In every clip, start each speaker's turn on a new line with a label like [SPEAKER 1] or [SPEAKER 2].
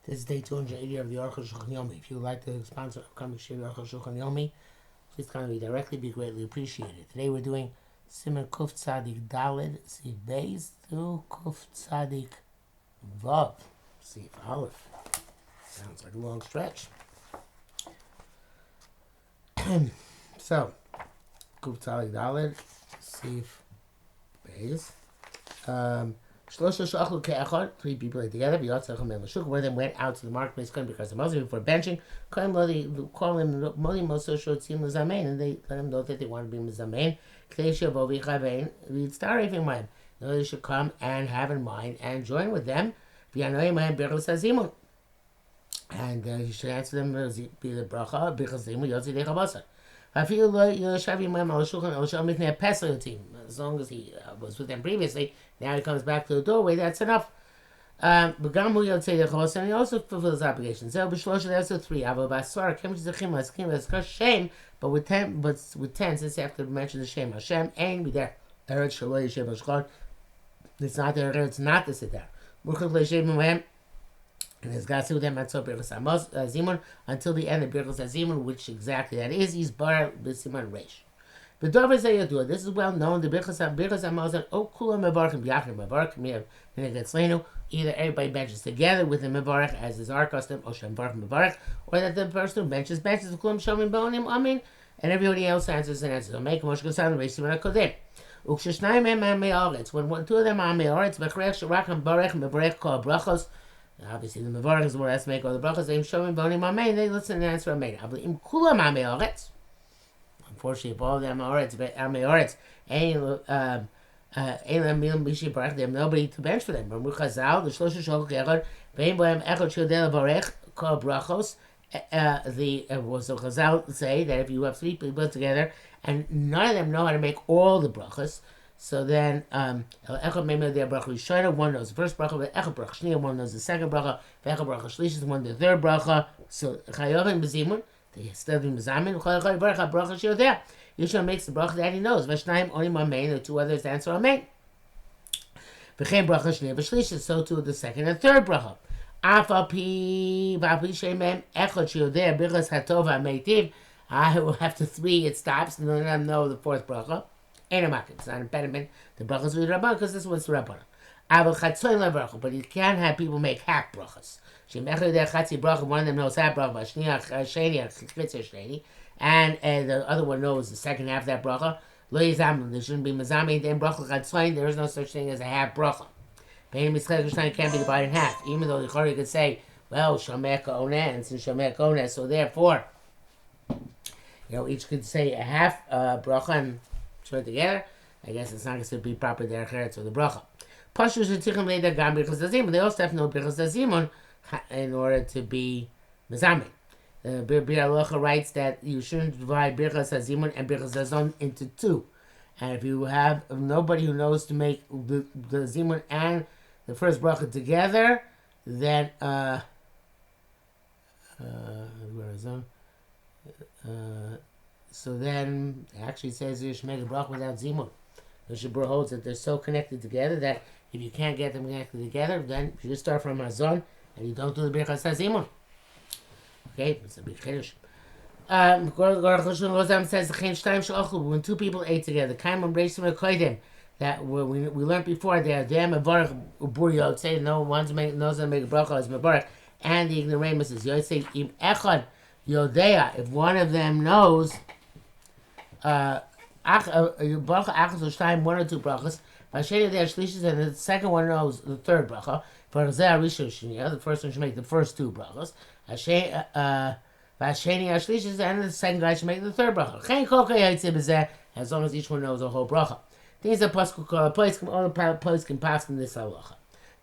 [SPEAKER 1] This is day 280 of the Arukh HaShulchan OC. If you would like to sponsor upcoming shir Arukh HaShulchan OC, please contact me directly. Be greatly appreciated. Today we're doing Siman Kuf Tzadik Daled Sif Beis through Kuf Tzadik Vav Sif Aleph. Sounds like a long stretch. So, Kuf Tzadik Daled Sif Beis. Three people together. One of them went out to the marketplace because the Muslim before benching. Call him and they let him know that they want to be Mizamein. They should come and have in mind and join with them. And he should answer them be the bracha because they as long as he was with them previously, now he comes back to the doorway, that's enough. And he also fulfills his obligations. There's also three. Shame, but with 10, since you have to mention the shame. Hashem ain't be there. It's not there, it's not to sit there. And it's got to with them until the end of Birchas Zimun, which exactly that is. He's bar b'siman reish. But this is well known. The Birchas Hamazon, kulam mevarchim yachim mevarchim here. And it gets lenu. Either everybody benches together with the mevarch, as is our custom, or shem varch mevarch, or that the person who benches kulam shomim bonim amin, and everybody else answers and answers. So make Moshe Gassan reish siman hakodem. Ukshashnayim em me'aretz. When two of them are me'aretz, b'chrech sharachim barech mevarech kol brachos. Obviously, the Mevarach is the one that has to make all the brachas. They showing bonim amen. They listen and answer amen. Im kulam ameoretz. Unfortunately, if all of them are ameoretz, they have nobody to bench for them. Remember Chazal, the Shlosha Shokach Echad, Vein Bohem Echad Shodel Barech Kol Brachos. So Chazal say that if you have three people together and none of them know how to make all the brachas, so then, one knows the first bracha, one knows the second bracha, one the third bracha. So Chayorim B'Zimun, they still do Mizamin. Bracha Shiodeh. Yishua makes the bracha that he knows. V'shnayim Onim Amen. The two others answer Amen. V'chein bracha Shnei V'Shlish. So too the second and third bracha. Afapi Shemem Echad Shiodeh Birchas Hatov HaMeitiv. I will have to three. It stops, and then I know the fourth bracha. It's not an impediment. The brachas with Rabban because this one's Rabban. But you can't have people make half brachas. One of them knows half bracha, and the other one knows the second half of that bracha. There shouldn't be mazami. Then bracha chatzoin. There is no such thing as a half bracha. Can't be divided in half. Even though the Chori could say, well, shamek oneh and shamek oneh, so therefore, each could say a half bracha and together. I guess it's not going to be proper there or the bracha. Pashu shetichim leida gam birchas dazimun. They also have to know birchas dazimun in order to be mezamin. Bir Alocha writes that you shouldn't divide birchas dazimun and birchas dazon into two. And if you have nobody who knows to make the zimun and the first bracha together, then so then it actually says you should make a bracha without zimun. The Shabur holds that they're so connected together that if you can't get them connected together, then you just start from Hazon and you don't do the birchas zimun. Okay, it's a big chiddush. Arukh HaShulchan says when two people ate together, that we learned before there, say no one knows how to make a bracha as mevarach, and the ignoramus is Yosef im echad yodea. If one of them knows. One or two brachas. And the second one knows the third bracha. The first one should make the first two brachas. And the second guy should make the third bracha. As long as each one knows the whole bracha. Things that Pascal call a place, all the place can pass in this halacha.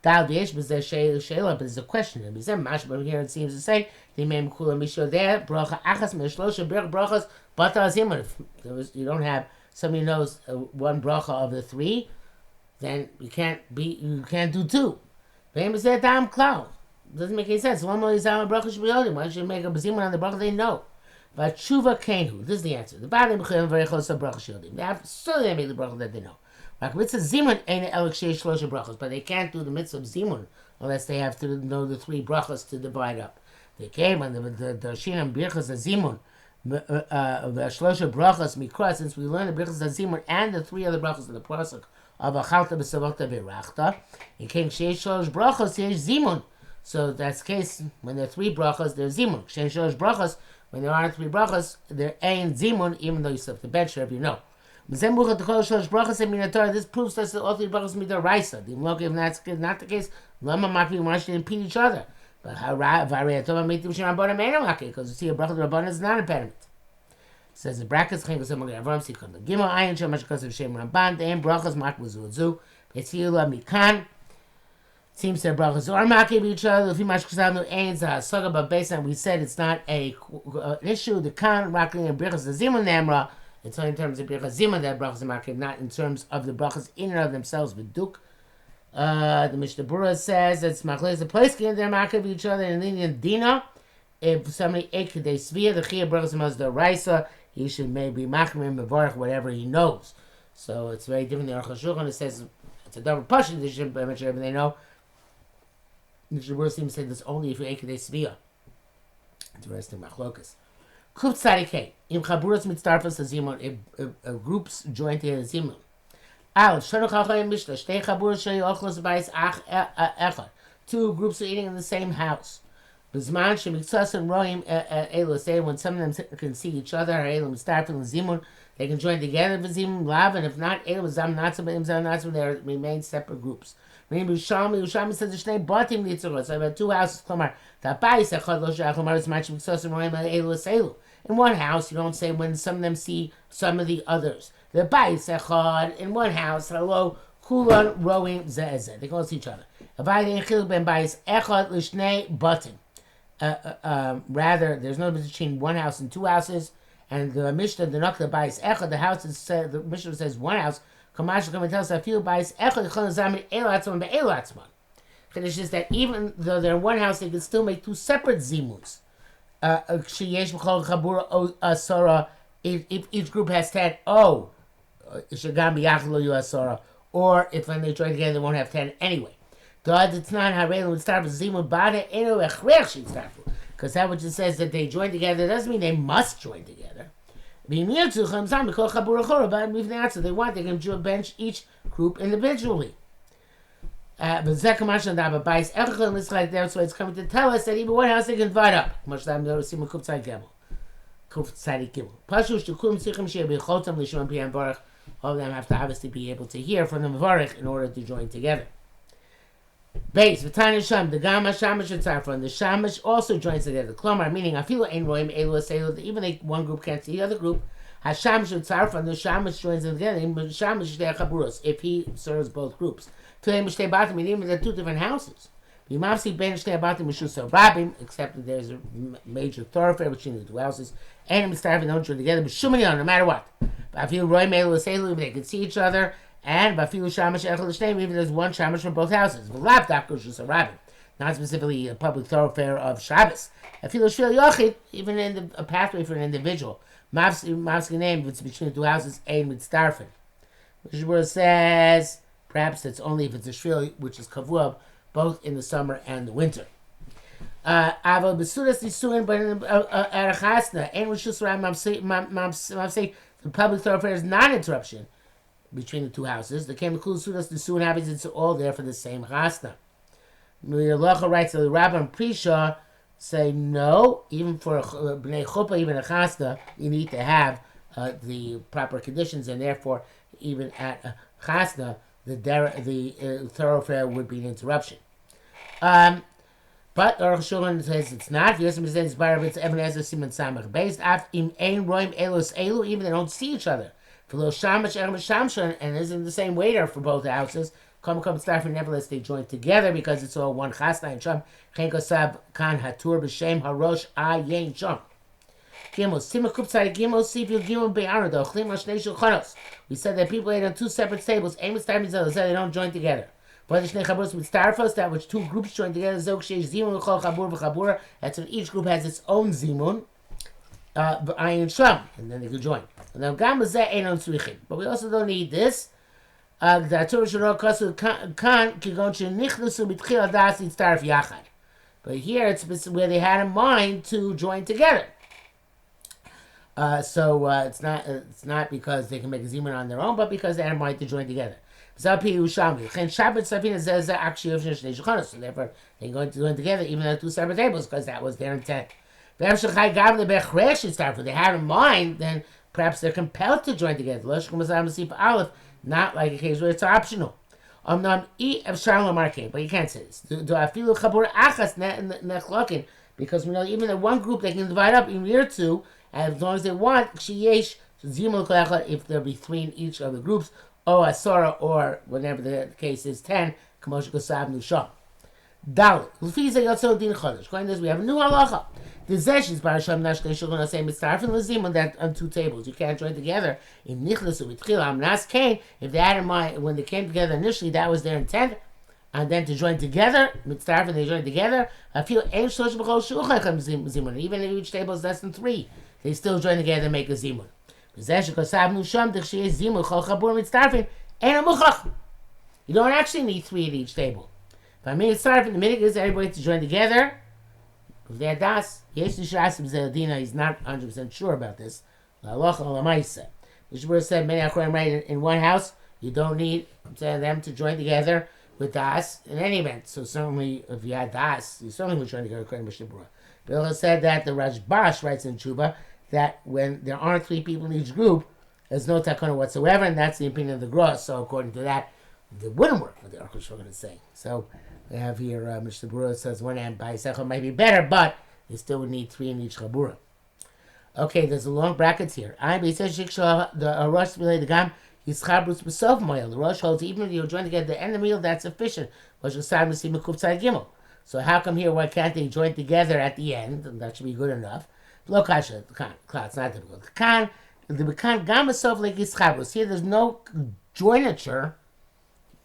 [SPEAKER 1] But there's a question. Here it seems to say you don't have somebody who knows one bracha of the three, then you can't do two. Doesn't make any sense. One more is a bracha should be holding. Why should you make a zimun on the bracha they know? But tshuva kenhu. This is the answer. The bottom very close to bracha shildim. They have so they make the bracha that they know. Mitzvah zimun ain't elek sheish shlosha brachos, but they can't do the mitzvah of zimun unless they have to know the three brachas to divide up. They came on the Shinam Birchas Azimun, Shlosha brachas mikra, since we learned the Birchas Azimun and the three other brachas of the pasuk of Achalta B'Savota V'Rachta. In case Sheish Shlosh brachas, Sheish Zimun. So that's the case when there are three brachas, there's Zimun. Sheish Shlosh brachas, when there aren't three brachas, there ain't Zimun, even though you still have to bench whatever you know. This proves that all three brachas meet the Raisa. If that's not the case, Lama Makvi Marsh didn't impede each other. But how Variatoma meet the Rabbanim Ainamaki, because you see a bracha of the Rabbanim is not impediment. It says the brackets came with some of the Avram Sikon. The Gimel Ayin Shamash Kosev Shem Ramban, the Aim brachas Mak Wuzu, Petzila Mikan. Seems that brachas are Maki with each other. If you mash Kosev Ain Saga, but based on we said it's not an issue. The Kan Rakli and brachas the Zimun Namra. It's only in terms of brachas Zimun that brachas are Maki, not in terms of the brachas in and of themselves with Duk. The Mishnah Berurah says it's machlekes the place can they're makar of each other in Indian Dina. If somebody ate they svia the chia brachas must the raisa, he should maybe makar him mevarach whatever he knows. So it's very different. The Arukh HaShulchan, it says it's a double passion. They should mention everything they know. The Mishnah Berurah seems to say this only if you ate they svia. It's the rest of machlokas. Kuf tzadikei im chaburas mitzdarfas azimon if groups join together azimon. Two groups are eating in the same house. When some of them can see each other, they can join together, and if not, they remain separate groups. Yerushalmi says the Shnei Batim Nitzurot. So I have two houses. In one house, you don't say when some of them see some of the others. The Bais Echad in one house. Hello, Kulan rowing Zezeh. They go see each other. Rather, there's no difference between one house and two houses. And the Mishnah, the Nakla Bais Echad, the house is the Mishnah says one house. Kamash come and tell us a few Bais Echad Chalazamin Elatzman Be'elatzman. Finish is that even though they're in one house, they can still make two separate zimus. If each group has 10, or if when they join together, they won't have 10 anyway. Because that which it says that they join together doesn't mean they must join together. They want, they can bench each group individually. But like there, so it's coming to tell us that even one house they can divide up. All of them have to obviously be able to hear from the Mavarich in order to join together. Base, V'tanya Sham, the Gama Shamash and Tzarfon, the Shamash also joins together. Klomar, meaning Afilo Ein Roim Elu Aselu, even if one group can't see the other group, Hashamash and Tzarfon, the Shamash joins them together. Shamash Shtei Chaburos, if he serves both groups. Today Mishtei Batim, even they're two different houses. B'mavsi Ben Shtei Batim Mishusar Rabim, except that there's a major thoroughfare between the two houses, and Mitzarfon don't join together, but Shumanion, no matter what. Afilo Roim Elu Aselu, if they can see each other. And Bafilu Shamash Echel Shnei, even there's one Shamash from both houses. V'lap Dafka Shus Rabbi, not specifically a public thoroughfare of Shabbos. Afilu Shvil Yochid, even in a pathway for an individual. Mavski name, if it's between the two houses, Ein Mitzdarfen. Which is where it says, perhaps it's only if it's a Shvil, which is Kavuab, both in the summer and the winter. Aval Besudas Nisuin, but in Arukh HaShulchan, Ein Rishus Rabbi Mavsi, the public thoroughfare is not interruption between the two houses. The Kemikul Sudas, the Suin habits, it's all there for the same chasna. Mirilacha writes that the Rabbi and Prisha say no, even for Bnei Chuppah, even a chasna, you need to have the proper conditions, and therefore, even at a chasna, the thoroughfare would be an interruption. But Arukh HaShulchan says it's not. Yosem says it's Evan Ezra Siman Samach based af im ein roim elos elu, even they don't see each other. For little Shamash and isn't the same waiter for both houses. Come staff and nevertheless they join together because it's all one chasna and sham. Chenkosab kan hatur b'shem harosh ayin sham. Gimel sima kuptzai gimel sivil gimel be'arado chlim ashnei shulchanos. We said that people ate on two separate tables. Amos time said they don't join together. But the shnei chaburos with starfos, that which two groups join together. Zog sheish zimun l'chol chabur v'chabura. That's when each group has its own zimun. Ayin sham, and then they can join. But we also don't need this. But here it's where they had in mind to join together. So it's not because they can make a zimun on their own, but because they had in mind to join together. So therefore, they're going to join together even though two separate tables because that was their intent. If they had in mind, then perhaps they're compelled to join together. Not like a case where it's optional. But you can't say this. Because we know even in one group they can divide up in year two, and as long as they want, if there'll be three in each of the groups, or asora, or whatever the case is, 10. Dalit. According to this, we have a new halacha. That on two tables. You can't join together. If they had in mind, when they came together initially, that was their intent. And then to join together, they join together. Even if each table is less than 3, they still join together and make a zimun. You don't actually need 3 at each table. The minhag is everybody to join together. If they had das, he's not 100% sure about this. The Shmuel said, many Achorim right in one house, you don't need them to join together with das in any event. So certainly, if you had das, you certainly would join together according to Mishnah. Bill said that the Rashbash writes in Tshuva that when there aren't 3 people in each group, there's no takana whatsoever, and that's the opinion of the Gross. So according to that, it wouldn't work for the Arukh HaShulchan is saying. So we have here Mishnah Berurah says one hand by Sechel might be better, but you still would need 3 in each Chabura. Okay, there's a long brackets here. The Rosh holds even if you join together at the end of the meal, that's sufficient. So how come here, why can't they join together at the end? That should be good enough. It's not difficult. Here there's no joinature, I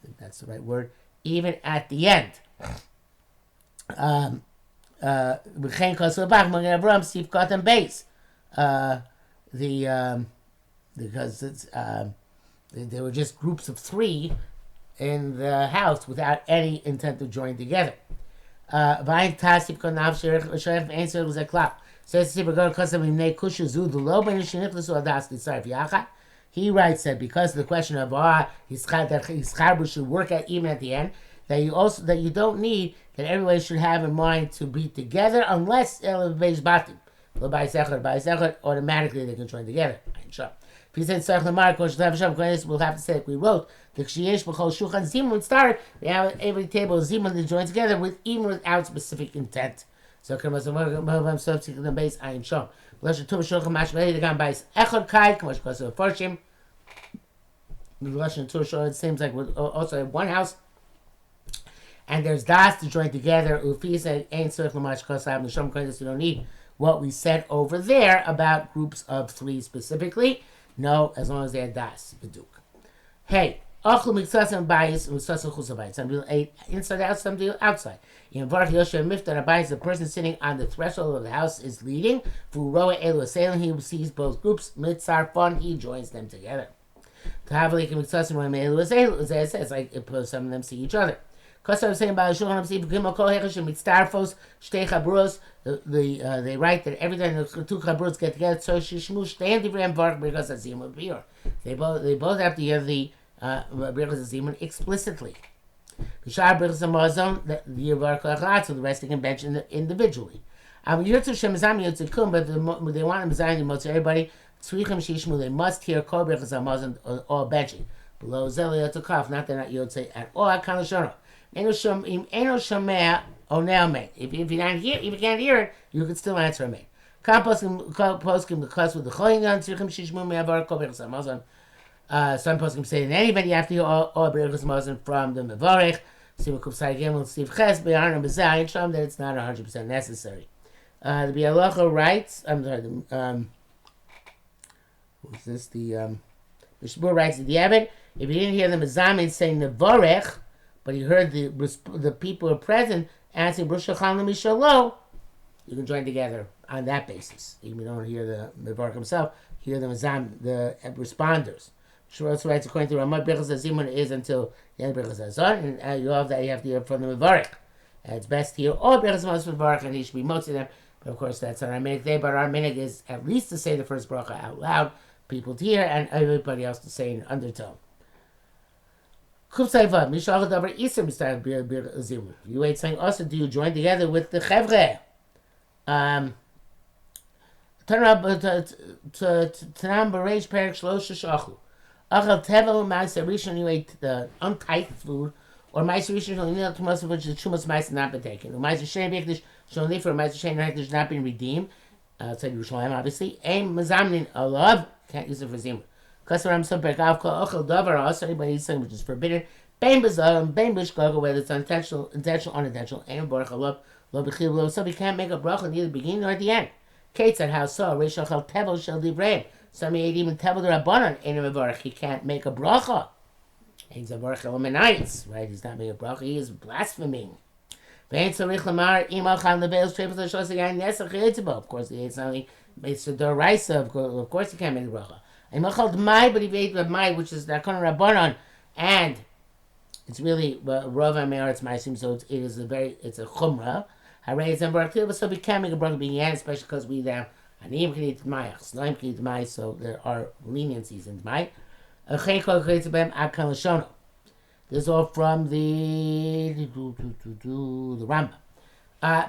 [SPEAKER 1] think that's the right word, even at the end. Because it's there were just groups of 3 in the house without any intent to join together. He writes that because of the question of that Hischabru should work at even at the end, that you don't need that everybody should have in mind to be together unless automatically they can join together. If he said we'll have to say like we wrote the we have every table of zimun to join together with even without specific intent. So the base ayin shom. It seems like we also have one house, and there's das to join together. You don't need what we said over there about groups of 3 specifically. No, as long as they had das. Hey, some people ate inside out, some people outside. In Varch Yoshua Miftar Abayis, the person sitting on the threshold of the house is leading. Furoa Elu Asailim, he sees both groups. Mitzar Fun, he joins them together. Tahavalik and Mitzvasim when Elu Asailim, as it says, like some of them see each other. Because I was saying about Shulchan Hamsi, Gimel Kol Hechashim Mitztarfos Shtei Chabros. They write that every time the 2 Chabros get together, so Shishmu Shtei Divrei Varch because of Zimun Biur. They both have to hear the Birchas Zimun explicitly. The Shar Birchas Hamazon, the Varch Lachat, so the rest they can bench individually. But they want to Mizayim to most everybody. Tzrichim Shishmu, they must hear Kol Birchas Hamazon all benching. Below Zelia to Kaf, not they're not Yotzei at all. Kanashono. If you can't hear it, you can still answer a maid. Some poskim say in any event you have to hear all Birchas Hamazon from the Mevorech. That it's not 100% necessary. The Bialacha writes, I'm sorry, who's this? The Shmuel writes at the Abbot, if you didn't hear the Mezamin saying Mevorech, but you heard the people who are present answering Brush Shachan Mishalo, you can join together on that basis. Even if you don't hear the Mevorach himself, hear the Mazam, the responders. Shmuel writes according to Ramah, Birchas HaZimun is until the end of Birchas HaZon, and you have that you have to hear from the Mevarech. It's best to hear all Birchas HaZon Mevarech, and he should be most of them. But of course, that's not our minhag today. But our minhag is at least to say the first bracha out loud, people to hear, and everybody else to say in undertone. You wait saying also, do you join together with the chevre? Turn up to Tanam Bereish Perik Shlosha Shachu. Achal Tevel Ma'aser Rishon, you ate the untithed food, or Ma'aser Rishon you need to most of which the Chumas Ma'aser not been taken. Ma'aser Shein B'Hektish Shon Lifer, Ma'aser Shein B'Hektish not been redeemed. Outside Yerushalayim, obviously. Aim Mazamnin Alav, can't use it for Zimur. Kasaram Sabek Avka Achal Davar also anybody eats something which is forbidden. Bain Bazalam, Bain Bishkaga, whether it's intentional, unintentional. Aim Baruch Allah, Lo B'Chil Lo. So we can't make a bracha neither the beginning nor at the end. Kate said, how so? Reish Achal Tevel Shel Divrei. Some ate even Tevel the Rabbanon. Ein Mevarech. He can't make a bracha. He's a Baruch Elamanites, right? He's not making a bracha. He is blaspheming. Of course, he ate something. It's a doraisa. Of course, he can't make a bracha. But he ate the mai, which is the Akon Rabbanon, and it's really Rav Ameretz Maisim. So it's a chumrah. So we can't make a bracha being yan, especially because we now anim can eat mai, chsnaim can eat mai. So there are leniencies in mai. This is all from the Rambam.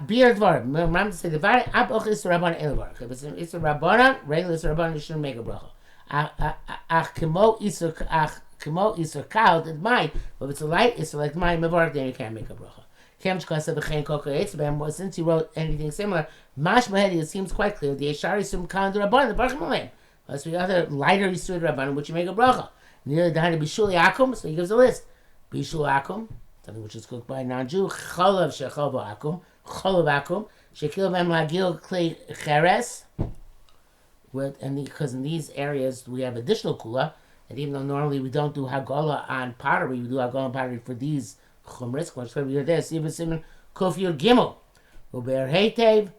[SPEAKER 1] Beer dvar. Rambam said the vari ab och is rabban el bar. If it's a rabbanon, regular rabbanon, you shouldn't make a bracha. Ach kemo iser kal it might, but if it's a light, it's like my mevarach, then you can't make a bracha. Kemchka said the chen koka etzbem. Well, since he wrote anything similar, mash mahedi, it seems quite clear. The eshari sum kan the rabbanon, the baruch malim. Plus we other lighter yisur rabbanon, which you make a bracha. Near the dahani bishul yakum, so he gives a list. Bishul akum, something which is cooked by a non-Jew. Cholav shechol akum, cholav akum, shekil bem lagil klei cheres. Because in these areas we have additional kula, and even though normally we don't do hagala on pottery, we do hagala on pottery for these chumris. Which we are there. Even simon kof yur gimel, uber heitev,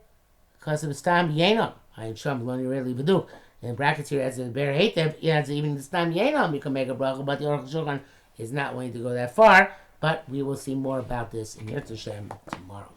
[SPEAKER 1] because of stam yenam. I am sure lo nirei libedu. In brackets here, as a ber heitev, it has even the stam yenam. You can make a bracha, but the Arukh HaShulchan is not willing to go that far. But we will see more about this in Yirtzeh Hashem tomorrow.